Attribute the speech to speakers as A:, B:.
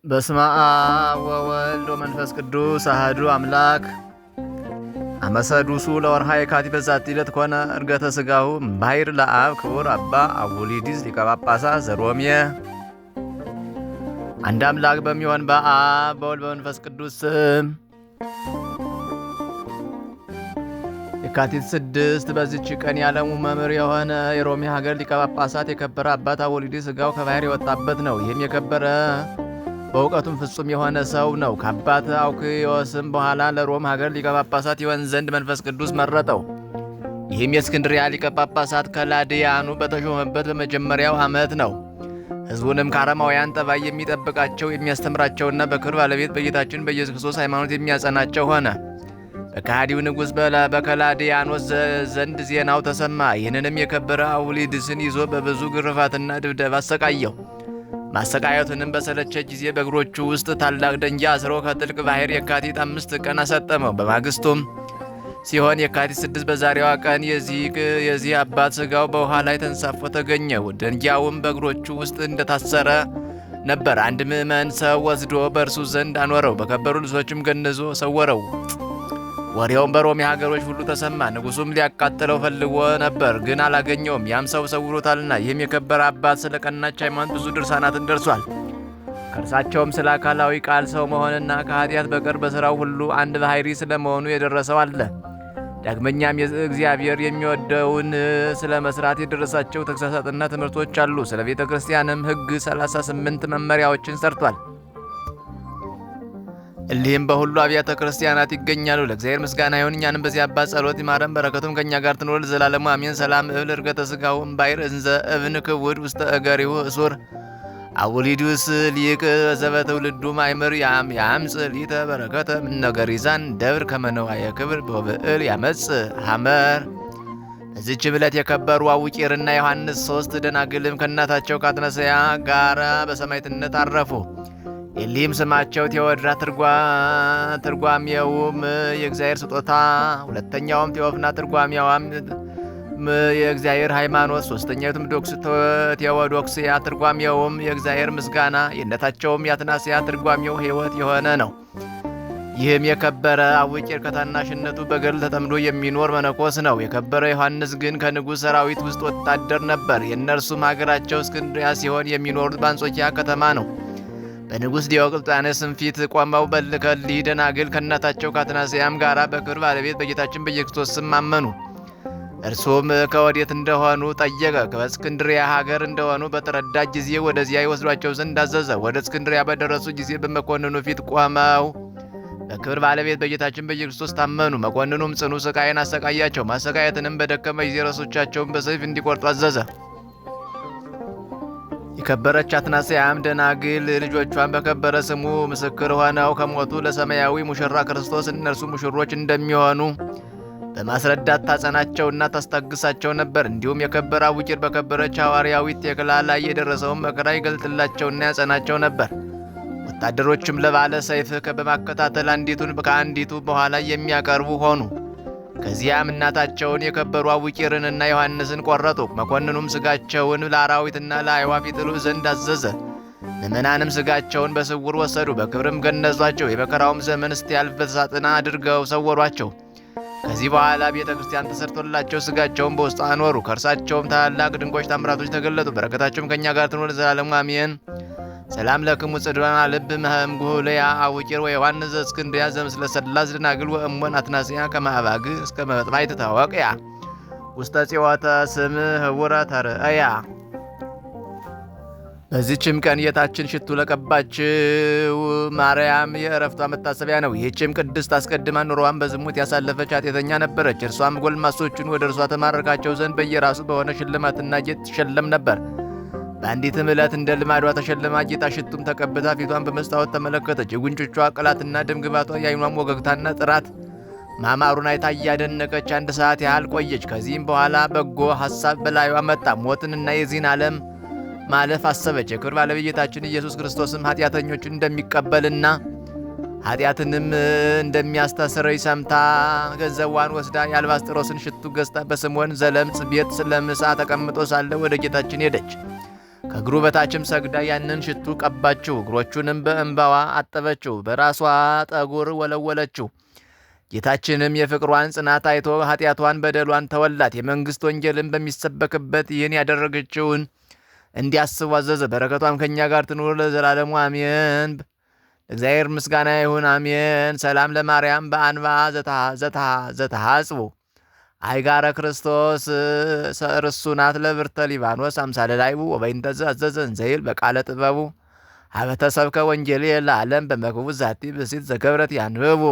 A: በስመ አብ ወወልድ ወመንፈስ ቅዱስ አሐዱ አምላክ። አመሰዱሱ ለወርሃ የካቲት በዛቲ ዕለት ኮነ ዕርገተ ሥጋሁ እምባሕር ለአብ ክቡር አባ አቡሊዲስ ሊቀ ጳጳሳት ዘሮሜ። አንድ አምላክ በሚሆን በአብ በወልድ በመንፈስ ቅዱስ ስም የካቲት 6 በዚች ቀን የዓለሙ መምህር የሆነ የሮሜ ሀገር ሊቀ ጳጳሳት የከበረ አባት አቡሊዲስ ሥጋው ከባሕር የወጣበት ነው። ይህም የከበረ በእውቀቱም ፍጹም የሆነ ሰው ነው። ከአባት አውክዮስም በኋላ ለሮም ሀገር ሊቀ ጳጳሳት ይሆን ዘንድ መንፈስ ቅዱስ መረጠው። ይህም የእስክንድርያ ሊቀ ጳጳሳት ከላድያኑ በተሾመበት በመጀመሪያው ዓመት ነው። ሕዝቡንም ከአረማውያን ጠባይ የሚጠብቃቸው የሚያስተምራቸውና በክብር ባለቤት በጌታችን በኢየሱስ ክርስቶስ ሃይማኖት የሚያጸናቸው ሆነ። በከሃዲው ንጉሥ በከላድያኖስ ዘንድ ዜናው ተሰማ። ይህንንም የከበረ አውሊድስን ይዞ በብዙ ግርፋትና ድብደባ አሰቃየው። ማሰቃየቱንም በሰለቸ ጊዜ በእግሮቹ ውስጥ ታላቅ ደንጊያ አስሮ ከጥልቅ ባሕር የካቲት 5 ቀን አሰጠመው። በማግስቱም ሲሆን የካቲት 6 በዛሬዋ ቀን የዚህ አባት ሥጋው በውሃ ላይ ተንሳፎ ተገኘ። ደንጊያውም በእግሮቹ ውስጥ እንደታሰረ ነበር። አንድ ምዕመን ሰው ወስዶ በእርሱ ዘንድ አኖረው፣ በከበሩ ልብሶችም ገንዞ ሰወረው። ወሬውም በሮሜ ሀገሮች ሁሉ ተሰማ። ንጉሡም ሊያቃጥለው ፈልጎ ነበር፣ ግን አላገኘውም፣ ያም ሰው ሰውሮታልና። ይህም የከበረ አባት ስለ ቀናች ሃይማኖት ብዙ ድርሳናትን ደርሷል። ከእርሳቸውም ስለ አካላዊ ቃል ሰው መሆንና ከኃጢአት በቀር በሥራው ሁሉ አንድ ባሕሪ ስለመሆኑ የደረሰው አለ። ዳግመኛም እግዚአብሔር የሚወደውን ስለ መሥራት የደረሳቸው ተግሣጻትና ትምህርቶች አሉ። ስለ ቤተ ክርስቲያንም ሕግ 38 መመሪያዎችን ሰርቷል። እሊህም በሁሉ አብያተ ክርስቲያናት ይገኛሉ። ለእግዚአብሔር ምስጋና ይሁን፣ እኛንም በዚህ አባት ጸሎት ይማረን፣ በረከቱም ከእኛ ጋር ትኖር ለዘላለሙ አሜን። ሰላም እብል ዕርገተ ሥጋሁ እምባሕር እንዘ እብን ክቡድ ውስተ እገሪሁ እሱር አቡሊዱስ ሊቅ ዘበትውልዱ ማእምር ያምጽ ሊተ በረከተ እምነገሪዛን ደብር ከመነዋየ ክብር በብዕል ያመጽ ሐመር። በዚህች ዕለት የከበሩ አቡቂርና ዮሐንስ 3 ደናግልም ከእናታቸው ከአትናስያ ጋር በሰማዕትነት አረፉ። እሊህም ስማቸው ቴዎድራ ትርጓሜውም የእግዚአብሔር ስጦታ፣ ሁለተኛውም ቴዎፍና ትርጓሜዋም የእግዚአብሔር ሃይማኖት፣ ሶስተኛዊቱም ቴዎዶክስያ ትርጓሜውም የእግዚአብሔር ምስጋና፣ የእነታቸውም የአትናስያ ትርጓሜው ሕይወት የሆነ ነው። ይህም የከበረ አቡቂር ከታናሽነቱ በገድል ተጠምዶ የሚኖር መነኮስ ነው። የከበረ ዮሐንስ ግን ከንጉሥ ሰራዊት ውስጥ ወታደር ነበር። የእነርሱም ሀገራቸው እስክንድርያ ሲሆን የሚኖሩት በአንጾኪያ ከተማ ነው። በንጉሥ ዲዮቅልጥያኖስም ፊት ቆመው ከሊህ ደናግል ከእናታቸው ከአትናስያም ጋር በክብር ባለቤት በጌታችን በኢየሱስ ስም አመኑ። እርሱም ከወዴት እንደሆኑ ጠየቀ። በእስክንድርያ ሀገር እንደሆኑ በተረዳ ጊዜ ወደዚያ ይወስዷቸው ዘንድ አዘዘ። ወደ እስክንድርያ በደረሱ ጊዜ በመኮንኑ ፊት ቆመው በክብር ባለቤት በጌታችን በኢየሱስ ታመኑ። መኮንኑም ጽኑ ስቃይን አሰቃያቸው። ማሰቃየትንም በደከመ ጊዜ ራሶቻቸውን በሰይፍ እንዲቆርጡ አዘዘ። የከበረች አትናስያም ደናግል ልጆቿን በከበረ ስሙ ምስክር ሆነው ከሞቱ ለሰማያዊ ሙሽራ ክርስቶስ እነርሱ ሙሽሮች እንደሚሆኑ በማስረዳት ታጸናቸውና ታስታግሳቸው ነበር። እንዲሁም የከበረ አቡቂር በከበረች ሐዋርያዊት ቴክላ ላይ የደረሰውን መከራ ይገልጥላቸውና ያጸናቸው ነበር። ወታደሮችም ለባለ ሰይፍ በማከታተል አንዲቱን ከአንዲቱ በኋላ የሚያቀርቡ ሆኑ። ከዚያም እናታቸውን የከበሩ አቡቂርንና ዮሐንስን ቆረጡ። መኮንኑም ሥጋቸውን ለአራዊትና ለአዕዋፍ ይጥሉ ዘንድ አዘዘ። ምዕመናንም ሥጋቸውን በስውር ወሰዱ፣ በክብርም ገነዟቸው። የመከራውም ዘመን እስቲያልፍ በሳጥን አድርገው ሰወሯቸው። ከዚህ በኋላ ቤተ ክርስቲያን ተሰርቶላቸው ሥጋቸውን በውስጡ አኖሩ። ከእርሳቸውም ታላላቅ ድንቆች ታምራቶች ተገለጡ። በረከታቸውም ከእኛ ጋር ትኖር ለዘላለሙ አሜን። ሰላም ለክሙ ጽድዋና ልብ መህምጉልያ አቡቂር ወዮሐንስ ዘእስክንድርያ ዘምስለ ሰላስ ደናግል ወእሞን አትናስያ ከማዕባግ እስከ መጥማዕት ታወቅያ ውስተ ጽዮተ ስም ህቡረ ተርእያ። በዚህችም ቀን የታችን ሽቱ ለቀባችው ማርያም የእረፍቷ መታሰቢያ ነው። ይህችም ቅድስት አስቀድማ ኑሮዋን በዝሙት ያሳለፈች ኃጢአተኛ ነበረች። እርሷም ጎልማሶቹን ወደ እርሷ ተማረካቸው ዘንድ በየራሱ በሆነ ሽልማትና ጌጥ ትሸለም ነበር። በአንዲትም ዕለት እንደ ልማዷ ተሸልማ ጌጣ ሽቱም ተቀብታ ፊቷን በመስታወት ተመለከተች። የጉንጮቿ ቅላትና ደምግባቷ የዓይኗም ወገግታና ጥራት ማማሩን አይታ እያደነቀች 1 ሰዓት ያህል ቆየች። ከዚህም በኋላ በጎ ሐሳብ በላዩዋ መጣ። ሞትንና የዚህን ዓለም ማለፍ አሰበች። የክብር ባለቤት ጌታችን ኢየሱስ ክርስቶስም ኃጢአተኞችን እንደሚቀበልና ኃጢአትንም እንደሚያስተሰርይ ሰምታ ገንዘቧን ወስዳ የአልባስጥሮስን ሽቱ ገዝታ በስምዖን ዘለምጽ ቤት ስለምሳ ተቀምጦ ሳለ ወደ ጌታችን ሄደች። ከእግሩ በታችም ሰግዳ ያንን ሽቱ ቀባችው። እግሮቹንም በእንባዋ አጠበችው፣ በራሷ ጠጉር ወለወለችው። ጌታችንም የፍቅሯን ጽናት አይቶ ኃጢአቷን በደሏን ተወላት። የመንግሥት ወንጌልን በሚሰበክበት ይህን ያደረገችውን እንዲያስቡ አዘዘ። በረከቷም ከእኛ ጋር ትኑር ለዘላለሙ አሜን። ለእግዚአብሔር ምስጋና ይሁን አሜን። ሰላም ለማርያም በአንባ ዘተሐጽቡ አይጋረ ክርስቶስ ርሱናት ለብርተ ሊባኖስ አምሳለ ላይቡ ወበይንተዝ አዘዘን ዘይል በቃለ ጥበቡ ሀበተሰብከ ወንጌል ለዓለም በመክቡብ ዛቲ ብእሲት ዘገብረት ያንብቡ